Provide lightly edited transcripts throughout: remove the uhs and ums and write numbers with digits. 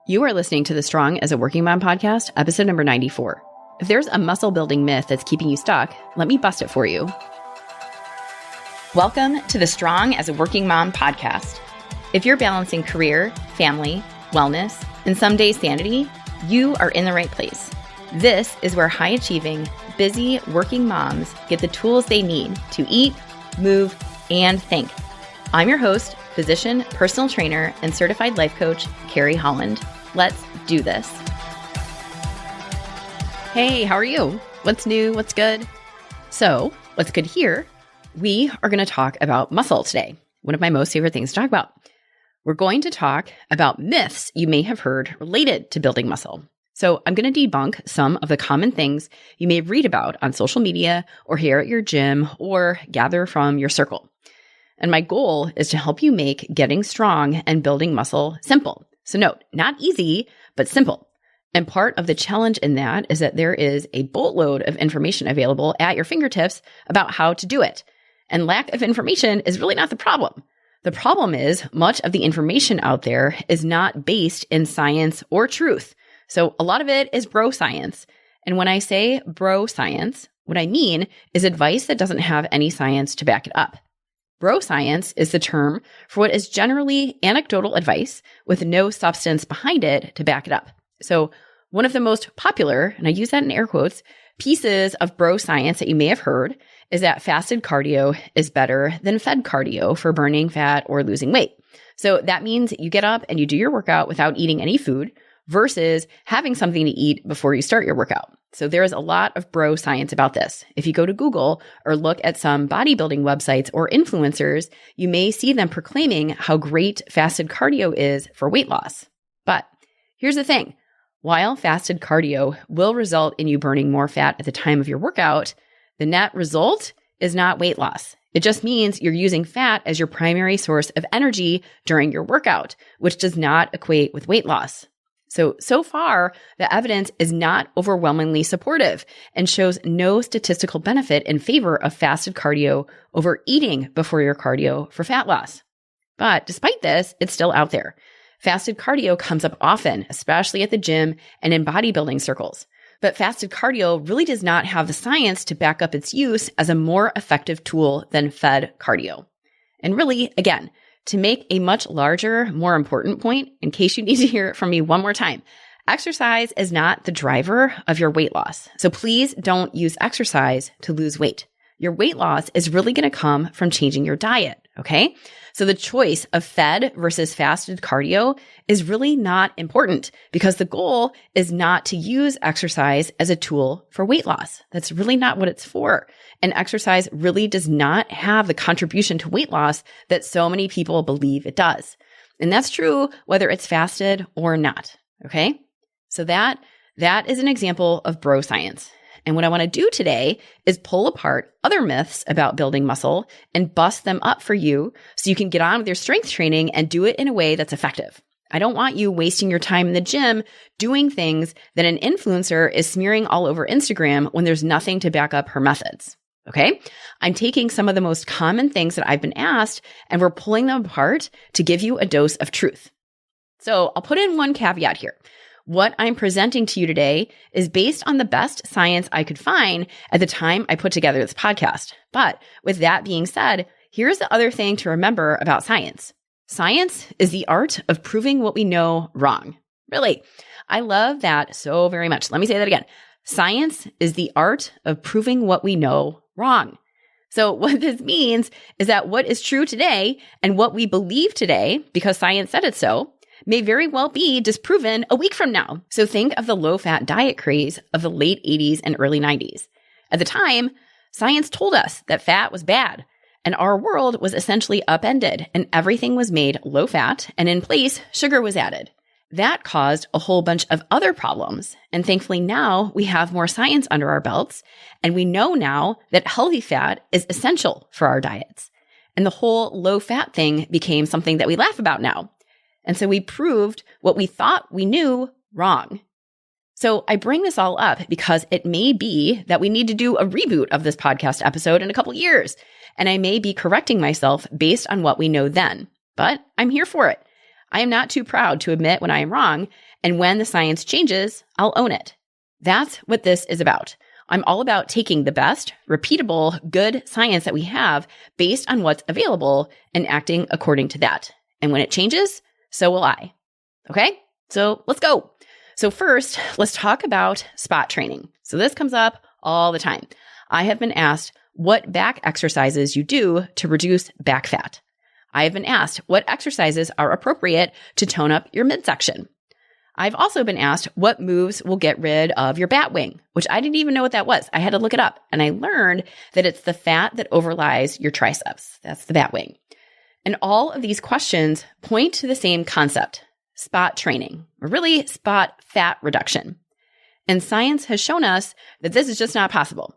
You are listening to the Strong as a Working Mom podcast, episode number 94. If there's a muscle building myth that's keeping you stuck, let me bust it for you. Welcome to the Strong as a Working Mom podcast. If you're balancing career, family, wellness, and some days sanity, you are in the right place. This is where high-achieving, busy working moms get the tools they need to eat, move, and think. I'm your host, physician, personal trainer, and certified life coach, Carrie Holland. Let's do this. Hey, how are you? What's new? What's good? So, what's good here? We are going to talk about muscle today, one of my most favorite things to talk about. We're going to talk about myths you may have heard related to building muscle. So I'm going to debunk some of the common things you may read about on social media or here at your gym or gather from your circle. And my goal is to help you make getting strong and building muscle simple. So note, not easy, but simple. And part of the challenge in that is that there is a boatload of information available at your fingertips about how to do it. And lack of information is really not the problem. The problem is much of the information out there is not based in science or truth. So a lot of it is bro science. And when I say bro science, what I mean is advice that doesn't have any science to back it up. Bro science is the term for what is generally anecdotal advice with no substance behind it to back it up. So one of the most popular, and I use that in air quotes, pieces of bro science that you may have heard is that fasted cardio is better than fed cardio for burning fat or losing weight. So that means you get up and you do your workout without eating any food versus having something to eat before you start your workout. So there is a lot of bro science about this. If you go to Google or look at some bodybuilding websites or influencers, you may see them proclaiming how great fasted cardio is for weight loss. But here's the thing. While fasted cardio will result in you burning more fat at the time of your workout, the net result is not weight loss. It just means you're using fat as your primary source of energy during your workout, which does not equate with weight loss. So far, the evidence is not overwhelmingly supportive and shows no statistical benefit in favor of fasted cardio over eating before your cardio for fat loss. But despite this, it's still out there. Fasted cardio comes up often, especially at the gym and in bodybuilding circles. But fasted cardio really does not have the science to back up its use as a more effective tool than fed cardio. And really, again, to make a much larger, more important point, in case you need to hear it from me one more time, exercise is not the driver of your weight loss. So please don't use exercise to lose weight. Your weight loss is really going to come from changing your diet, okay? So the choice of fed versus fasted cardio is really not important because the goal is not to use exercise as a tool for weight loss. That's really not what it's for. And exercise really does not have the contribution to weight loss that so many people believe it does. And that's true whether it's fasted or not, okay? So that is an example of bro science. And what I want to do today is pull apart other myths about building muscle and bust them up for you so you can get on with your strength training and do it in a way that's effective. I don't want you wasting your time in the gym doing things that an influencer is smearing all over Instagram when there's nothing to back up her methods. Okay? I'm taking some of the most common things that I've been asked and we're pulling them apart to give you a dose of truth. So I'll put in one caveat here. What I'm presenting to you today is based on the best science I could find at the time I put together this podcast. But with that being said, here's the other thing to remember about science. Science is the art of proving what we know wrong. Really, I love that so very much. Let me say that again. Science is the art of proving what we know wrong. So what this means is that what is true today and what we believe today, because science said it so, may very well be disproven a week from now. So think of the low-fat diet craze of the late 80s and early 90s. At the time, science told us that fat was bad, and our world was essentially upended, and everything was made low-fat, and in place, sugar was added. That caused a whole bunch of other problems, and thankfully now we have more science under our belts, and we know now that healthy fat is essential for our diets. And the whole low-fat thing became something that we laugh about now. And so we proved what we thought we knew wrong. So I bring this all up because it may be that we need to do a reboot of this podcast episode in a couple years, and I may be correcting myself based on what we know then. But I'm here for it. I am not too proud to admit when I am wrong, and when the science changes, I'll own it. That's what this is about. I'm all about taking the best, repeatable, good science that we have based on what's available and acting according to that. And when it changes, so will I. Okay? So let's go. So first, let's talk about spot training. So this comes up all the time. I have been asked what back exercises you do to reduce back fat. I have been asked what exercises are appropriate to tone up your midsection. I've also been asked what moves will get rid of your bat wing, which I didn't even know what that was. I had to look it up, and I learned that it's the fat that overlies your triceps. That's the bat wing. And all of these questions point to the same concept, spot training, or really spot fat reduction. And science has shown us that this is just not possible.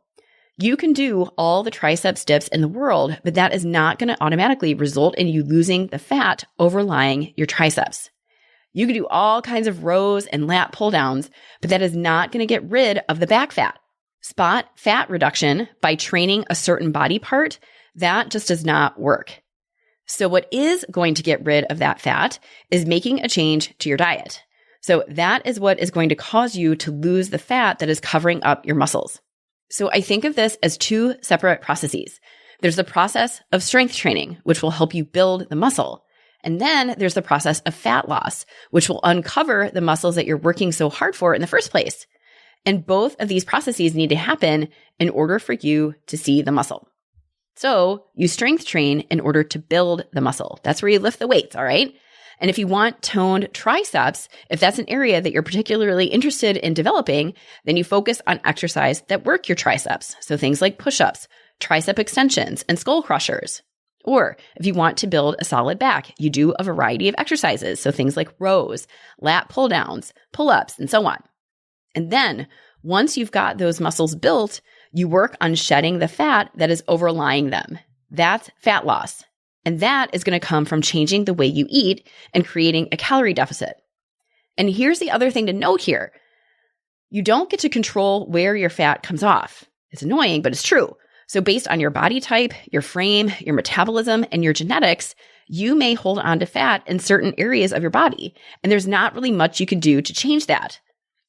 You can do all the triceps dips in the world, but that is not going to automatically result in you losing the fat overlying your triceps. You can do all kinds of rows and lat pull downs, but that is not going to get rid of the back fat. Spot fat reduction by training a certain body part, that just does not work. So what is going to get rid of that fat is making a change to your diet. So that is what is going to cause you to lose the fat that is covering up your muscles. So I think of this as two separate processes. There's the process of strength training, which will help you build the muscle. And then there's the process of fat loss, which will uncover the muscles that you're working so hard for in the first place. And both of these processes need to happen in order for you to see the muscle. So you strength train in order to build the muscle. That's where you lift the weights, all right? And if you want toned triceps, if that's an area that you're particularly interested in developing, then you focus on exercise that work your triceps. So things like push-ups, tricep extensions, and skull crushers. Or if you want to build a solid back, you do a variety of exercises. So things like rows, lat pull downs, pull-ups, and so on. And then once you've got those muscles built, you work on shedding the fat that is overlying them. That's fat loss. And that is going to come from changing the way you eat and creating a calorie deficit. And here's the other thing to note here. You don't get to control where your fat comes off. It's annoying, but it's true. So based on your body type, your frame, your metabolism, and your genetics, you may hold on to fat in certain areas of your body. And there's not really much you can do to change that.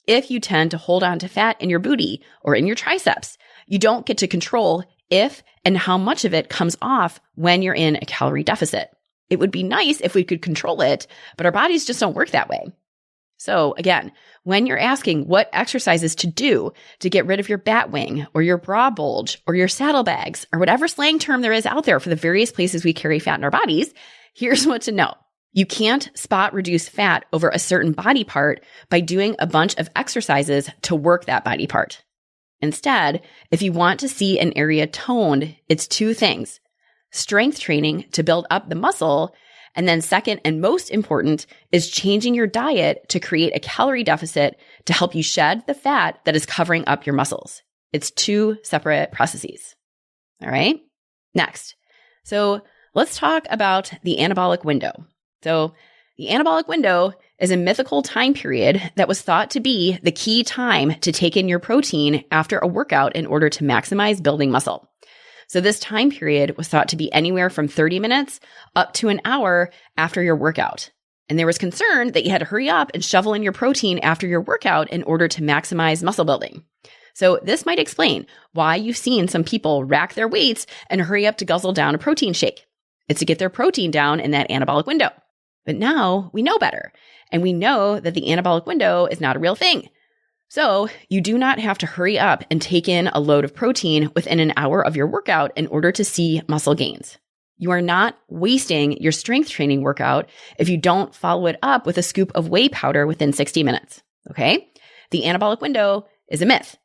If you tend to hold on to fat in your booty or in your triceps, you don't get to control if and how much of it comes off when you're in a calorie deficit. It would be nice if we could control it, but our bodies just don't work that way. So again, when you're asking what exercises to do to get rid of your bat wing or your bra bulge or your saddlebags or whatever slang term there is out there for the various places we carry fat in our bodies, here's what to know. You can't spot reduce fat over a certain body part by doing a bunch of exercises to work that body part. Instead, if you want to see an area toned, it's two things: strength training to build up the muscle, and then second and most important is changing your diet to create a calorie deficit to help you shed the fat that is covering up your muscles. It's two separate processes. All right? Next. So let's talk about the anabolic window. So the anabolic window is a mythical time period that was thought to be the key time to take in your protein after a workout in order to maximize building muscle. So this time period was thought to be anywhere from 30 minutes up to an hour after your workout. And there was concern that you had to hurry up and shovel in your protein after your workout in order to maximize muscle building. So this might explain why you've seen some people rack their weights and hurry up to guzzle down a protein shake. It's to get their protein down in that anabolic window. But now we know better, and we know that the anabolic window is not a real thing. So you do not have to hurry up and take in a load of protein within an hour of your workout in order to see muscle gains. You are not wasting your strength training workout if you don't follow it up with a scoop of whey powder within 60 minutes. Okay? The anabolic window is a myth.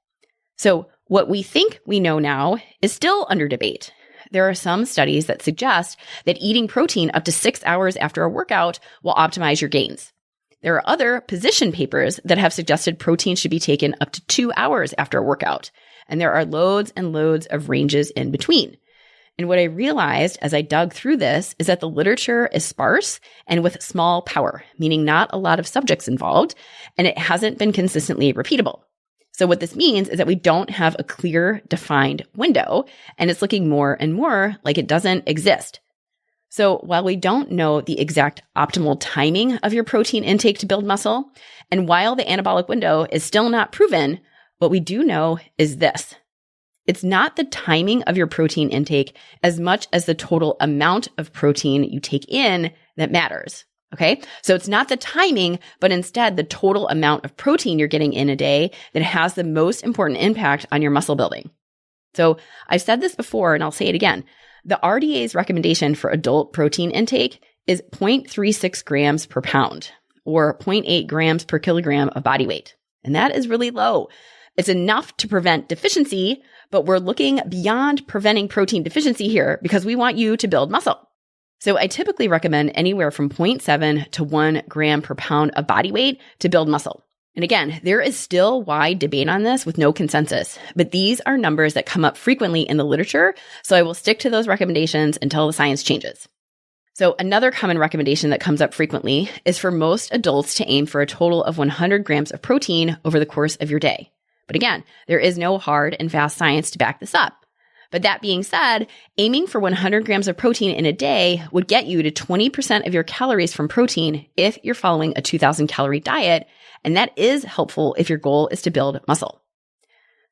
So what we think we know now is still under debate. There are some studies that suggest that eating protein up to 6 hours after a workout will optimize your gains. There are other position papers that have suggested protein should be taken up to 2 hours after a workout. And there are loads and loads of ranges in between. And what I realized as I dug through this is that the literature is sparse and with small power, meaning not a lot of subjects involved, and it hasn't been consistently repeatable. So what this means is that we don't have a clear, defined window, and it's looking more and more like it doesn't exist. So while we don't know the exact optimal timing of your protein intake to build muscle, and while the anabolic window is still not proven, what we do know is this. It's not the timing of your protein intake as much as the total amount of protein you take in that matters. Okay. So it's not the timing, but instead the total amount of protein you're getting in a day that has the most important impact on your muscle building. So I've said this before and I'll say it again. The RDA's recommendation for adult protein intake is 0.36 grams per pound or 0.8 grams per kilogram of body weight. And that is really low. It's enough to prevent deficiency, but we're looking beyond preventing protein deficiency here because we want you to build muscle. So I typically recommend anywhere from 0.7 to 1 gram per pound of body weight to build muscle. And again, there is still wide debate on this with no consensus, but these are numbers that come up frequently in the literature, so I will stick to those recommendations until the science changes. So another common recommendation that comes up frequently is for most adults to aim for a total of 100 grams of protein over the course of your day. But again, there is no hard and fast science to back this up. But that being said, aiming for 100 grams of protein in a day would get you to 20% of your calories from protein if you're following a 2,000 calorie diet. And that is helpful if your goal is to build muscle.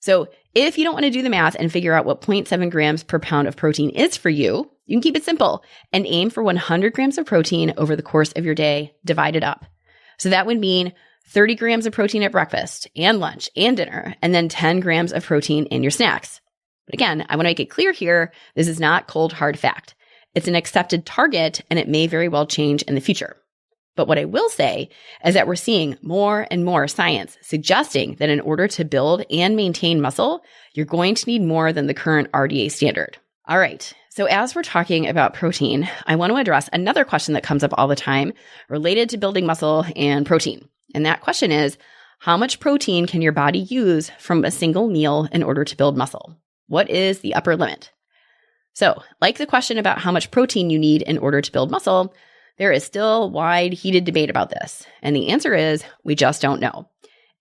So if you don't want to do the math and figure out what 0.7 grams per pound of protein is for you, you can keep it simple and aim for 100 grams of protein over the course of your day, divided up. So that would mean 30 grams of protein at breakfast and lunch and dinner, and then 10 grams of protein in your snacks. But again, I want to make it clear here, this is not cold hard fact. It's an accepted target and it may very well change in the future. But what I will say is that we're seeing more and more science suggesting that in order to build and maintain muscle, you're going to need more than the current RDA standard. All right. So as we're talking about protein, I want to address another question that comes up all the time related to building muscle and protein. And that question is, how much protein can your body use from a single meal in order to build muscle? What is the upper limit? So, like the question about how much protein you need in order to build muscle, there is still wide, heated debate about this. And the answer is, we just don't know.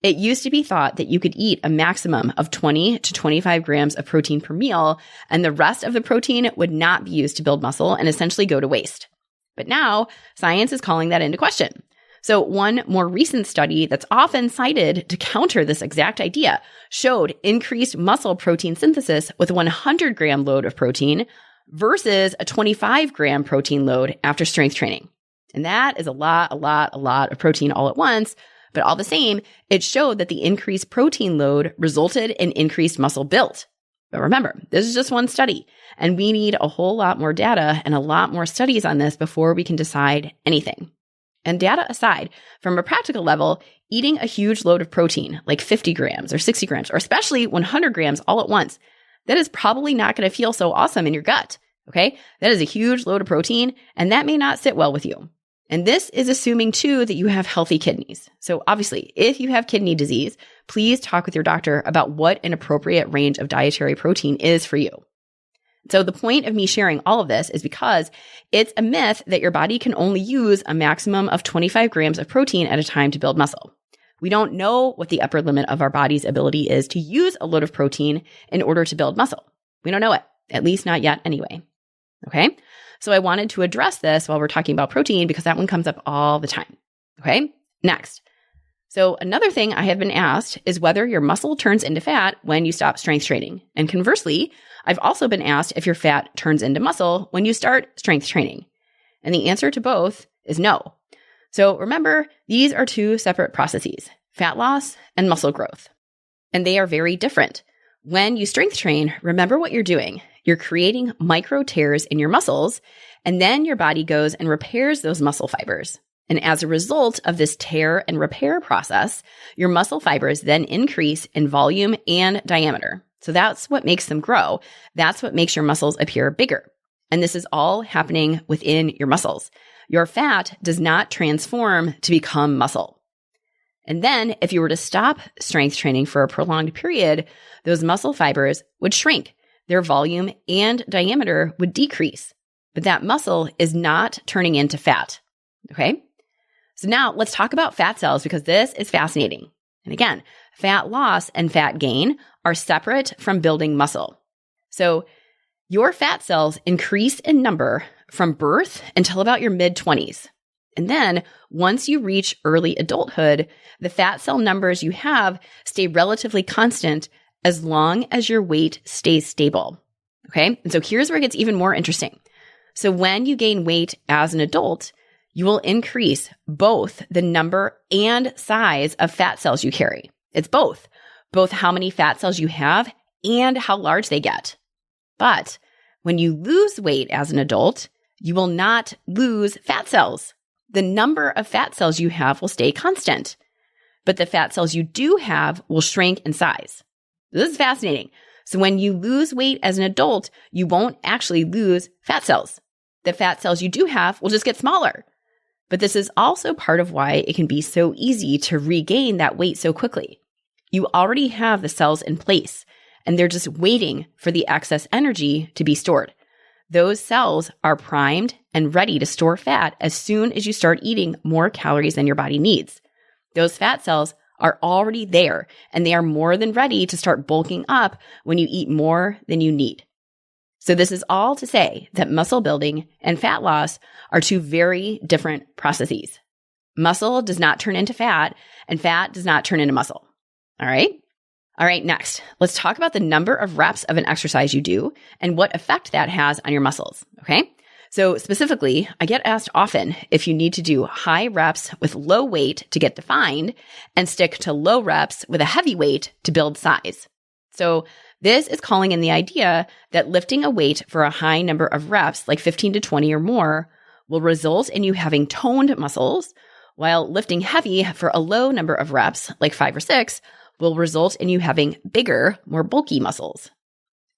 It used to be thought that you could eat a maximum of 20 to 25 grams of protein per meal, and the rest of the protein would not be used to build muscle and essentially go to waste. But now, science is calling that into question. So one more recent study that's often cited to counter this exact idea showed increased muscle protein synthesis with a 100 gram load of protein versus a 25 gram protein load after strength training. And that is a lot of protein all at once. But all the same, it showed that the increased protein load resulted in increased muscle build. But remember, this is just one study, and we need a whole lot more data and a lot more studies on this before we can decide anything. And data aside, from a practical level, eating a huge load of protein, like 50 grams or 60 grams, or especially 100 grams all at once, that is probably not going to feel so awesome in your gut, okay? That is a huge load of protein, and that may not sit well with you. And this is assuming, too, that you have healthy kidneys. So obviously, if you have kidney disease, please talk with your doctor about what an appropriate range of dietary protein is for you. So the point of me sharing all of this is because it's a myth that your body can only use a maximum of 25 grams of protein at a time to build muscle. We don't know what the upper limit of our body's ability is to use a load of protein in order to build muscle. We don't know it, at least not yet anyway. Okay? So I wanted to address this while we're talking about protein because that one comes up all the time. Okay? Next. So another thing I have been asked is whether your muscle turns into fat when you stop strength training. And conversely, I've also been asked if your fat turns into muscle when you start strength training. And the answer to both is no. So remember, these are two separate processes, fat loss and muscle growth. And they are very different. When you strength train, remember what you're doing. You're creating micro tears in your muscles, and then your body goes and repairs those muscle fibers. And as a result of this tear and repair process, your muscle fibers then increase in volume and diameter. So that's what makes them grow. That's what makes your muscles appear bigger. And this is all happening within your muscles. Your fat does not transform to become muscle. And then if you were to stop strength training for a prolonged period, those muscle fibers would shrink. Their volume and diameter would decrease. But that muscle is not turning into fat. Okay? So now let's talk about fat cells because this is fascinating. And again, fat loss and fat gain are separate from building muscle. So your fat cells increase in number from birth until about your mid-20s. And then once you reach early adulthood, the fat cell numbers you have stay relatively constant as long as your weight stays stable. Okay? And so here's where it gets even more interesting. So when you gain weight as an adult, you will increase both the number and size of fat cells you carry. It's both how many fat cells you have and how large they get. But when you lose weight as an adult, you will not lose fat cells. The number of fat cells you have will stay constant, but the fat cells you do have will shrink in size. This is fascinating. So when you lose weight as an adult, you won't actually lose fat cells. The fat cells you do have will just get smaller. But this is also part of why it can be so easy to regain that weight so quickly. You already have the cells in place, and they're just waiting for the excess energy to be stored. Those cells are primed and ready to store fat as soon as you start eating more calories than your body needs. Those fat cells are already there, and they are more than ready to start bulking up when you eat more than you need. So this is all to say that muscle building and fat loss are two very different processes. Muscle does not turn into fat, and fat does not turn into muscle. All right? All right, next, let's talk about the number of reps of an exercise you do and what effect that has on your muscles, okay? So specifically, I get asked often if you need to do high reps with low weight to get defined and stick to low reps with a heavy weight to build size. So this is calling in the idea that lifting a weight for a high number of reps, like 15 to 20 or more, will result in you having toned muscles, while lifting heavy for a low number of reps, like 5 or 6, will result in you having bigger, more bulky muscles.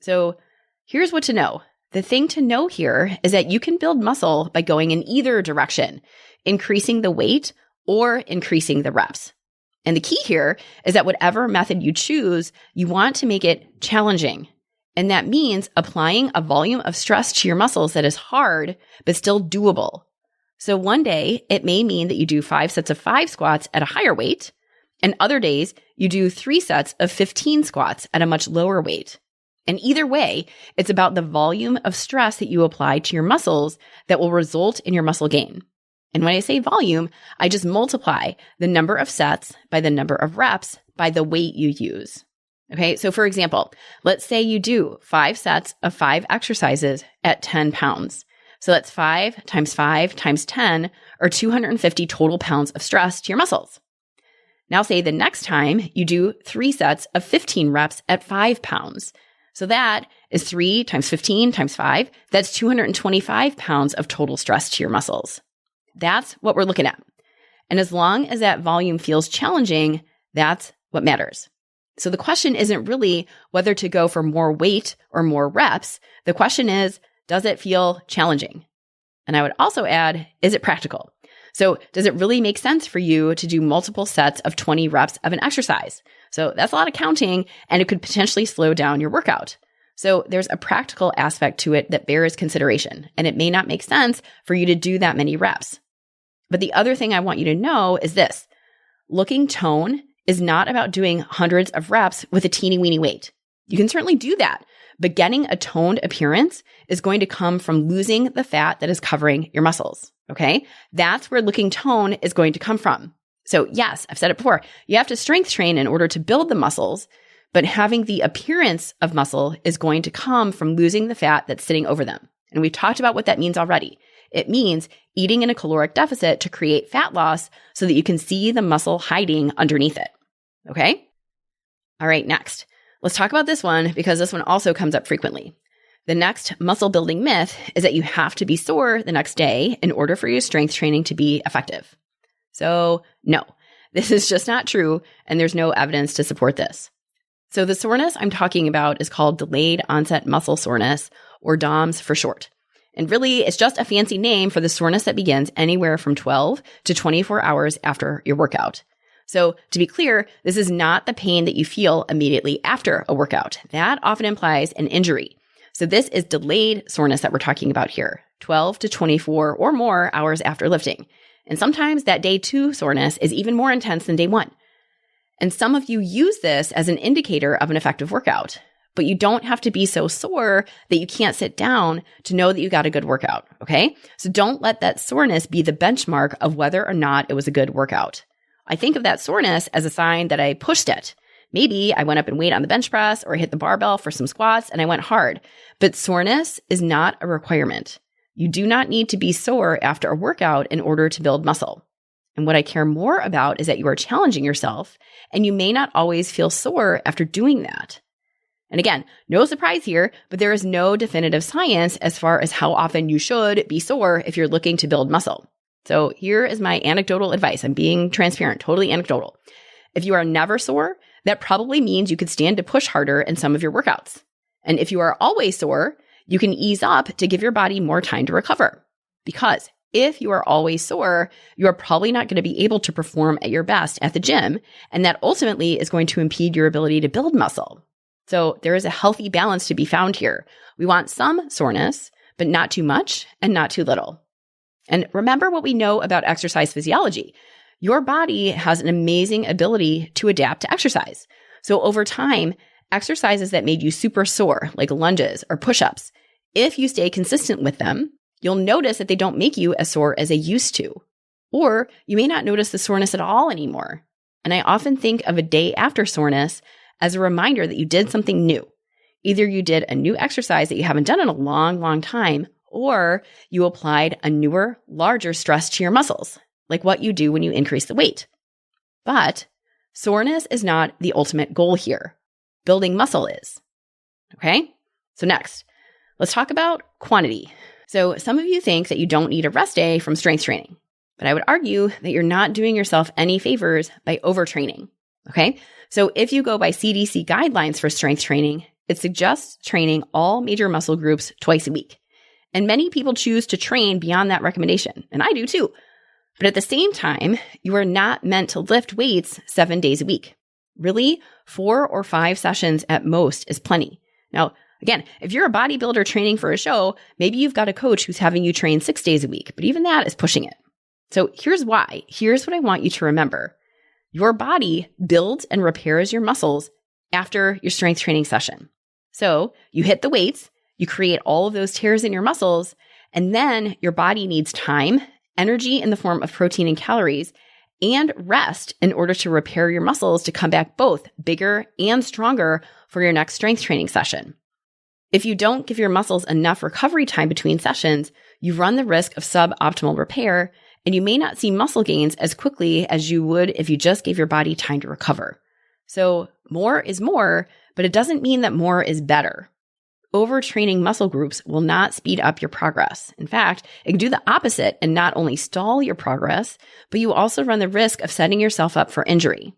So here's what to know. The thing to know here is that you can build muscle by going in either direction, increasing the weight or increasing the reps. And the key here is that whatever method you choose, you want to make it challenging. And that means applying a volume of stress to your muscles that is hard, but still doable. So one day, it may mean that you do 5 sets of 5 squats at a higher weight, and other days, you do 3 sets of 15 squats at a much lower weight. And either way, it's about the volume of stress that you apply to your muscles that will result in your muscle gain. And when I say volume, I just multiply the number of sets by the number of reps by the weight you use. Okay, so for example, let's say you do 5 sets of 5 exercises at 10 pounds. So that's 5 times 5 times 10, or 250 total pounds of stress to your muscles. Now say the next time you do 3 sets of 15 reps at 5 pounds. So that is 3 times 15 times 5. That's 225 pounds of total stress to your muscles. That's what we're looking at. And as long as that volume feels challenging, that's what matters. So the question isn't really whether to go for more weight or more reps. The question is, does it feel challenging? And I would also add, is it practical? So does it really make sense for you to do multiple sets of 20 reps of an exercise? So that's a lot of counting, and it could potentially slow down your workout. So there's a practical aspect to it that bears consideration, and it may not make sense for you to do that many reps. But the other thing I want you to know is this. Looking tone is not about doing hundreds of reps with a teeny weeny weight. You can certainly do that, but getting a toned appearance is going to come from losing the fat that is covering your muscles. Okay? That's where looking tone is going to come from. So yes, I've said it before, you have to strength train in order to build the muscles, but having the appearance of muscle is going to come from losing the fat that's sitting over them. And we've talked about what that means already. It means eating in a caloric deficit to create fat loss so that you can see the muscle hiding underneath it. Okay? All right, next. Let's talk about this one because this one also comes up frequently. The next muscle building myth is that you have to be sore the next day in order for your strength training to be effective. So no, this is just not true, and there's no evidence to support this. So the soreness I'm talking about is called delayed onset muscle soreness, or DOMS for short. And really, it's just a fancy name for the soreness that begins anywhere from 12 to 24 hours after your workout. So to be clear, this is not the pain that you feel immediately after a workout. That often implies an injury. So this is delayed soreness that we're talking about here, 12 to 24 or more hours after lifting. And sometimes that day 2 soreness is even more intense than day 1. And some of you use this as an indicator of an effective workout. but you don't have to be so sore that you can't sit down to know that you got a good workout, okay? So don't let that soreness be the benchmark of whether or not it was a good workout. I think of that soreness as a sign that I pushed it. Maybe I went up and weighed on the bench press or I hit the barbell for some squats and I went hard, but soreness is not a requirement. You do not need to be sore after a workout in order to build muscle. And what I care more about is that you are challenging yourself and you may not always feel sore after doing that. And again, no surprise here, but there is no definitive science as far as how often you should be sore if you're looking to build muscle. So here is my anecdotal advice. I'm being transparent, totally anecdotal. If you are never sore, that probably means you could stand to push harder in some of your workouts. And if you are always sore, you can ease up to give your body more time to recover. Because if you are always sore, you are probably not going to be able to perform at your best at the gym, and that ultimately is going to impede your ability to build muscle. So there is a healthy balance to be found here. We want some soreness, but not too much and not too little. And remember what we know about exercise physiology. Your body has an amazing ability to adapt to exercise. So over time, exercises that made you super sore, like lunges or push-ups, if you stay consistent with them, you'll notice that they don't make you as sore as they used to. Or you may not notice the soreness at all anymore. And I often think of a day after soreness as a reminder that you did something new. Either you did a new exercise that you haven't done in a long, long time, or you applied a newer, larger stress to your muscles, like what you do when you increase the weight. But soreness is not the ultimate goal here. Building muscle is. Okay? So next, let's talk about quantity. So some of you think that you don't need a rest day from strength training, but I would argue that you're not doing yourself any favors by overtraining. Okay? So if you go by CDC guidelines for strength training, it suggests training all major muscle groups twice a week. And many people choose to train beyond that recommendation, and I do too. But at the same time, you are not meant to lift weights 7 days a week. Really, 4 or 5 sessions at most is plenty. Now, again, if you're a bodybuilder training for a show, maybe you've got a coach who's having you train 6 days a week, but even that is pushing it. So here's why. Here's what I want you to remember. Your body builds and repairs your muscles after your strength training session. So you hit the weights, you create all of those tears in your muscles, and then your body needs time, energy in the form of protein and calories, and rest in order to repair your muscles to come back both bigger and stronger for your next strength training session. If you don't give your muscles enough recovery time between sessions, you run the risk of suboptimal repair, and you may not see muscle gains as quickly as you would if you just gave your body time to recover. So more is more, but it doesn't mean that more is better. Overtraining muscle groups will not speed up your progress. In fact, it can do the opposite and not only stall your progress, but you also run the risk of setting yourself up for injury.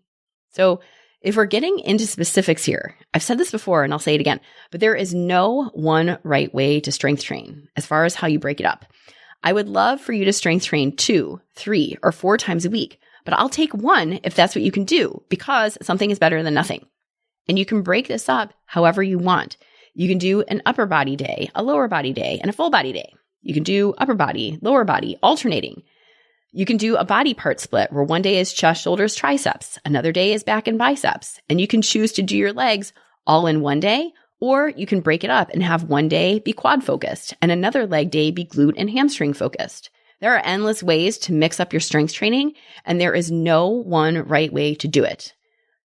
So if we're getting into specifics here, I've said this before and I'll say it again, but there is no one right way to strength train as far as how you break it up. I would love for you to strength train 2, 3, or 4 times a week, but I'll take 1 if that's what you can do because something is better than nothing. And you can break this up however you want. You can do an upper body day, a lower body day, and a full body day. You can do upper body, lower body, alternating. You can do a body part split where one day is chest, shoulders, triceps, another day is back and biceps, and you can choose to do your legs all in one day, or you can break it up and have one day be quad focused and another leg day be glute and hamstring focused. There are endless ways to mix up your strength training, and there is no one right way to do it.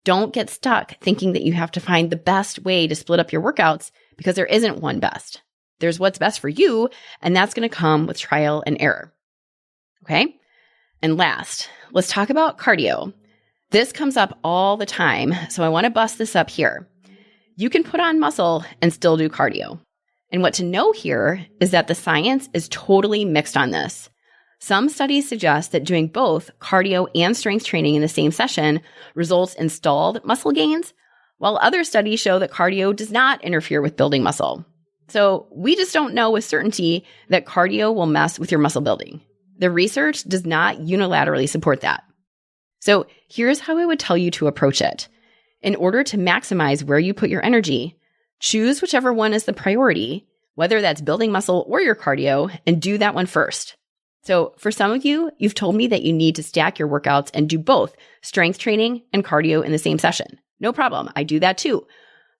Don't get stuck thinking that you have to find the best way to split up your workouts because there isn't one best. There's what's best for you, and that's going to come with trial and error. Okay? And last, let's talk about cardio. This comes up all the time, so I want to bust this up here. You can put on muscle and still do cardio. And what to know here is that the science is totally mixed on this. Some studies suggest that doing both cardio and strength training in the same session results in stalled muscle gains, while other studies show that cardio does not interfere with building muscle. So we just don't know with certainty that cardio will mess with your muscle building. The research does not unilaterally support that. So here's how I would tell you to approach it. In order to maximize where you put your energy, choose whichever one is the priority, whether that's building muscle or your cardio, and do that one first. So for some of you, you've told me that you need to stack your workouts and do both strength training and cardio in the same session. No problem. I do that too.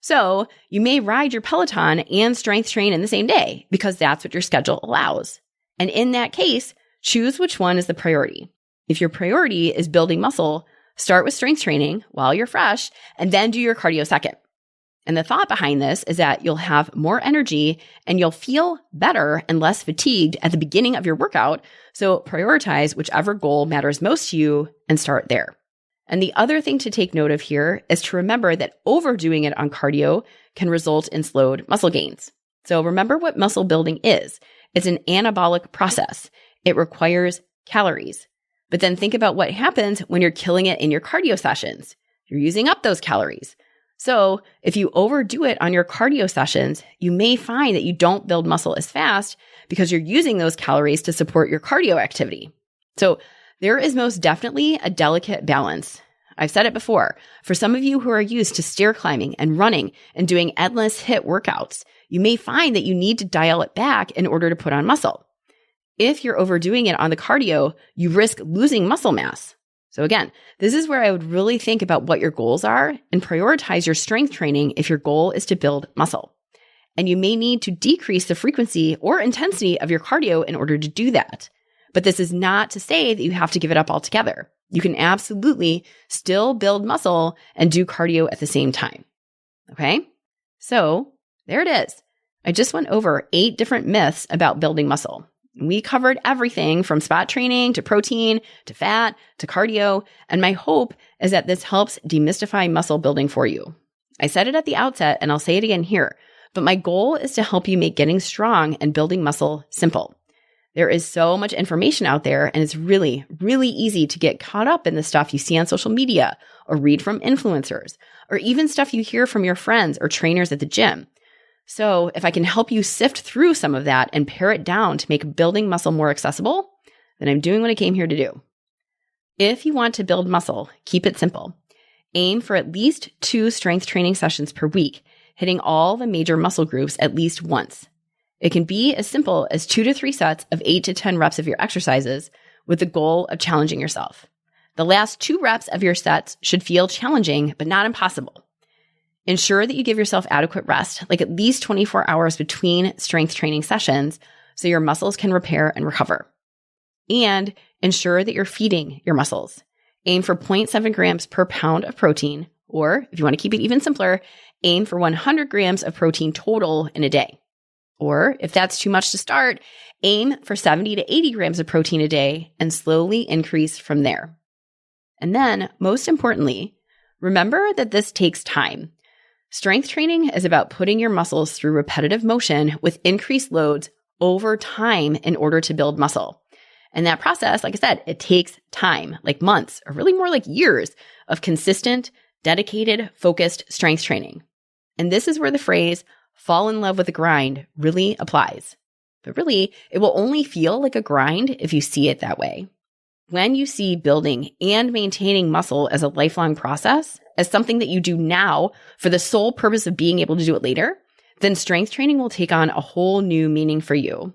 So you may ride your Peloton and strength train in the same day because that's what your schedule allows. And in that case, choose which one is the priority. If your priority is building muscle, start with strength training while you're fresh and then do your cardio second. And the thought behind this is that you'll have more energy and you'll feel better and less fatigued at the beginning of your workout. So prioritize whichever goal matters most to you and start there. And the other thing to take note of here is to remember that overdoing it on cardio can result in slowed muscle gains. So remember what muscle building is. It's an anabolic process. It requires calories. But then think about what happens when you're killing it in your cardio sessions. You're using up those calories. So if you overdo it on your cardio sessions, you may find that you don't build muscle as fast because you're using those calories to support your cardio activity. So there is most definitely a delicate balance. I've said it before. For some of you who are used to stair climbing and running and doing endless HIIT workouts, you may find that you need to dial it back in order to put on muscle. If you're overdoing it on the cardio, you risk losing muscle mass. So again, this is where I would really think about what your goals are and prioritize your strength training if your goal is to build muscle. And you may need to decrease the frequency or intensity of your cardio in order to do that. But this is not to say that you have to give it up altogether. You can absolutely still build muscle and do cardio at the same time. Okay? So there it is. I just went over 8 different myths about building muscle. We covered everything from spot training to protein to fat to cardio. And my hope is that this helps demystify muscle building for you. I said it at the outset and I'll say it again here, but my goal is to help you make getting strong and building muscle simple. There is so much information out there and it's really, really easy to get caught up in the stuff you see on social media or read from influencers or even stuff you hear from your friends or trainers at the gym. So if I can help you sift through some of that and pare it down to make building muscle more accessible, then I'm doing what I came here to do. If you want to build muscle, keep it simple. Aim for at least 2 strength training sessions per week, hitting all the major muscle groups at least once. It can be as simple as 2 to 3 sets of 8 to 10 reps of your exercises with the goal of challenging yourself. The last 2 reps of your sets should feel challenging, but not impossible. Ensure that you give yourself adequate rest, like at least 24 hours between strength training sessions, so your muscles can repair and recover. And ensure that you're feeding your muscles. Aim for 0.7 grams per pound of protein, or if you want to keep it even simpler, aim for 100 grams of protein total in a day. Or if that's too much to start, aim for 70 to 80 grams of protein a day and slowly increase from there. And then, most importantly, remember that this takes time. Strength training is about putting your muscles through repetitive motion with increased loads over time in order to build muscle. And that process, like I said, it takes time, like months, or really more like years of consistent, dedicated, focused strength training. And this is where the phrase, fall in love with the grind, really applies. But really, it will only feel like a grind if you see it that way. When you see building and maintaining muscle as a lifelong process, as something that you do now for the sole purpose of being able to do it later, then strength training will take on a whole new meaning for you.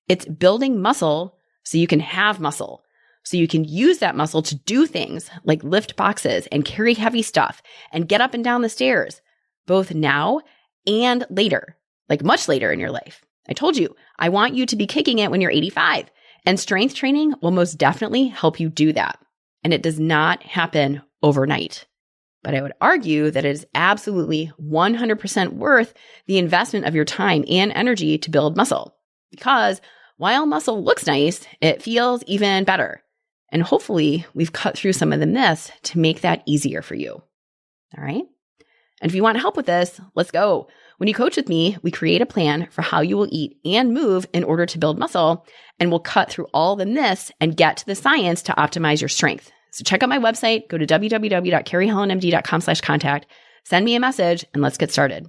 It's building muscle so you can have muscle, so you can use that muscle to do things like lift boxes and carry heavy stuff and get up and down the stairs, both now and later, like much later in your life. I told you, I want you to be kicking it when you're 85. And strength training will most definitely help you do that. And it does not happen overnight. But I would argue that it is absolutely 100% worth the investment of your time and energy to build muscle. Because while muscle looks nice, it feels even better. And hopefully we've cut through some of the myths to make that easier for you. All right? And if you want help with this, let's go. When you coach with me, we create a plan for how you will eat and move in order to build muscle, and we'll cut through all the myths and get to the science to optimize your strength. So check out my website, go to www.carriehellenmd.com/contact, send me a message, and let's get started.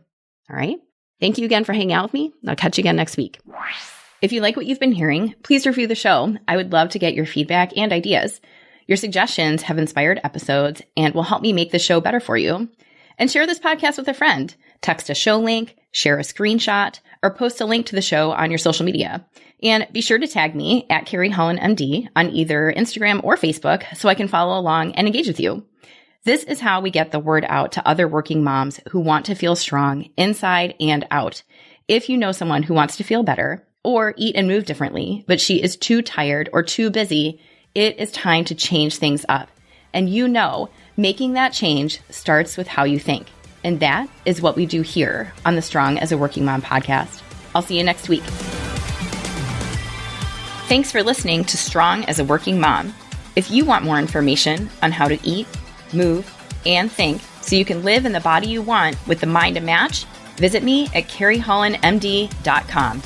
All right? Thank you again for hanging out with me. I'll catch you again next week. If you like what you've been hearing, please review the show. I would love to get your feedback and ideas. Your suggestions have inspired episodes and will help me make the show better for you. And share this podcast with a friend. Text a show link, share a screenshot, or post a link to the show on your social media. And be sure to tag me at Carrie Helen MD on either Instagram or Facebook so I can follow along and engage with you. This is how we get the word out to other working moms who want to feel strong inside and out. If you know someone who wants to feel better or eat and move differently, but she is too tired or too busy, it is time to change things up. And you know, making that change starts with how you think. And that is what we do here on the Strong as a Working Mom podcast. I'll see you next week. Thanks for listening to Strong as a Working Mom. If you want more information on how to eat, move, and think so you can live in the body you want with the mind to match, visit me at carriehollandmd.com.